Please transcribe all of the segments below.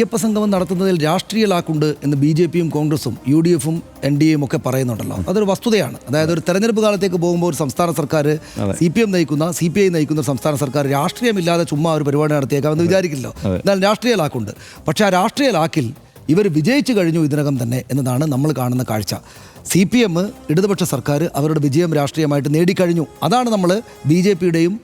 അയ്യപ്പ സംഗമം നടത്തുന്നതിൽ രാഷ്ട്രീയ ലാക്കുണ്ട് എന്ന് BJP-യും കോൺഗ്രസും UDF-ഉം NDA-യും ഒക്കെ പറയുന്നുണ്ടല്ലോ. അതൊരു വസ്തുതയാണ്. അതായത് ഒരു തെരഞ്ഞെടുപ്പ് കാലത്തേക്ക് പോകുമ്പോൾ ഒരു സംസ്ഥാന സർക്കാർ CPM നയിക്കുന്ന CPI നയിക്കുന്ന സംസ്ഥാന സർക്കാർ രാഷ്ട്രീയമില്ലാതെ ചുമ്മാ ഒരു പരിപാടി നടത്തിയേക്കാമെന്ന് വിചാരിക്കില്ലോ. എന്നാൽ രാഷ്ട്രീയ ലാക്കുണ്ട്. പക്ഷേ ആ രാഷ്ട്രീയ ലാക്കിൽ ഇവർ വിജയിച്ചു കഴിഞ്ഞു ഇതിനകം തന്നെ എന്നതാണ് നമ്മൾ കാണുന്ന കാഴ്ച. CPM ഇടതുപക്ഷ സർക്കാർ അവരുടെ വിജയം രാഷ്ട്രീയമായിട്ട് നേടിക്കഴിഞ്ഞു. അതാണ് നമ്മൾ BJP-യുടെയും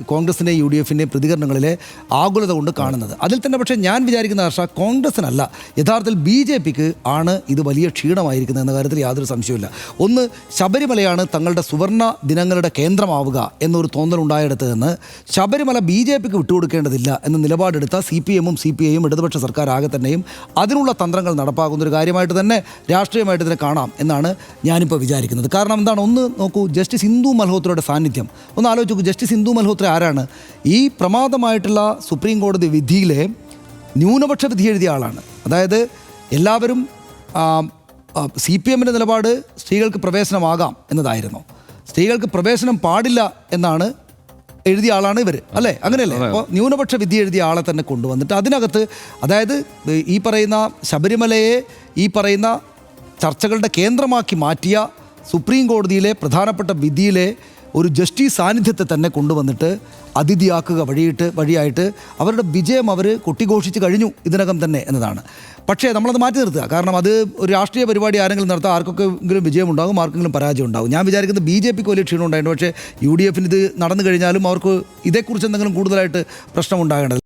കോൺഗ്രസിൻ്റെയും UDF-ൻ്റെയും പ്രതികരണങ്ങളിലെ ആകുലത കൊണ്ട് കാണുന്നത്. അതിൽ തന്നെ പക്ഷേ ഞാൻ വിചാരിക്കുന്ന കോൺഗ്രസിനല്ല, യഥാർത്ഥത്തിൽ BJP-ക്ക് ആണ് ഇത് വലിയ ക്ഷീണമായിരിക്കുന്നത് എന്ന കാര്യത്തിൽ യാതൊരു സംശയമില്ല. ഒന്ന്, ശബരിമലയാണ് തങ്ങളുടെ സുവർണ ദിനങ്ങളുടെ കേന്ദ്രമാവുക എന്നൊരു തോന്നലുണ്ടായെടുത്ത് നിന്ന് ശബരിമല BJP-ക്ക് വിട്ടുകൊടുക്കേണ്ടതില്ല എന്ന നിലപാടെടുത്ത CPM-ഉം CPI-യും ഇടതുപക്ഷ സർക്കാർ ആകെ തന്നെയും അതിനുള്ള തന്ത്രങ്ങൾ നടപ്പാക്കുന്ന ഒരു കാര്യമായിട്ട് തന്നെ രാഷ്ട്രീയമായിട്ട് ഇതിനെ കാണാം എന്നാണ് ഞാനിപ്പോൾ വിചാരിക്കുന്നത്. കാരണം എന്താണ്, ഒന്ന് നോക്കൂ, ജസ്റ്റിസ് ഇന്ദു മൽഹോത്രയുടെ സാന്നിധ്യം ഒന്ന് ആലോചിച്ച് നോക്കൂ. ജസ്റ്റിസ് ഇന്ദു മൽഹോത്ര ആരാണ്? ഈ പ്രമാദമായിട്ടുള്ള സുപ്രീം കോടതി വിധിയിലെ ന്യൂനപക്ഷ വിധി എഴുതിയ ആളാണ്. അതായത് എല്ലാവരും CPM-ൻ്റെ നിലപാട് സ്ത്രീകൾക്ക് പ്രവേശനമാകാം എന്നതായിരുന്നു. സ്ത്രീകൾക്ക് പ്രവേശനം പാടില്ല എന്നാണ് എഴുതിയ ആളാണ് ഇവർ, അല്ലേ? അങ്ങനെയല്ലേ? അപ്പോൾ ന്യൂനപക്ഷ വിധി എഴുതിയ ആളെ തന്നെ കൊണ്ടുവന്നിട്ട് അതിനകത്ത്, അതായത് ഈ പറയുന്ന ശബരിമലയെ ഈ പറയുന്ന ചർച്ചകളുടെ കേന്ദ്രമാക്കി മാറ്റിയ സുപ്രീം കോടതിയിലെ പ്രധാനപ്പെട്ട വിധിയിലെ ഒരു ജസ്റ്റിസ് സാന്നിധ്യത്തെ തന്നെ കൊണ്ടുവന്നിട്ട് അതിഥിയാക്കുക വഴിയായിട്ട് അവരുടെ വിജയം അവർ കൊട്ടിഘോഷിച്ച് കഴിഞ്ഞു ഇതിനകം തന്നെ എന്നതാണ്. പക്ഷേ നമ്മളത് മാറ്റി നിർത്തുക. കാരണം അത് ഒരു രാഷ്ട്രീയ പരിപാടി ആരെങ്കിലും നടത്താം, ആർക്കൊക്കെങ്കിലും വിജയം ഉണ്ടാകും, ആർക്കെങ്കിലും പരാജയം ഉണ്ടാകും. ഞാൻ വിചാരിക്കുന്നത് BJP-ക്ക് വലിയ ക്ഷീണം ഉണ്ടായിട്ടുണ്ട്. പക്ഷേ UDF-ന് ഇത് നടന്നു കഴിഞ്ഞാലും അവർക്ക് ഇതേക്കുറിച്ച് എന്തെങ്കിലും കൂടുതലായിട്ട് പ്രശ്നം ഉണ്ടാകേണ്ടത്.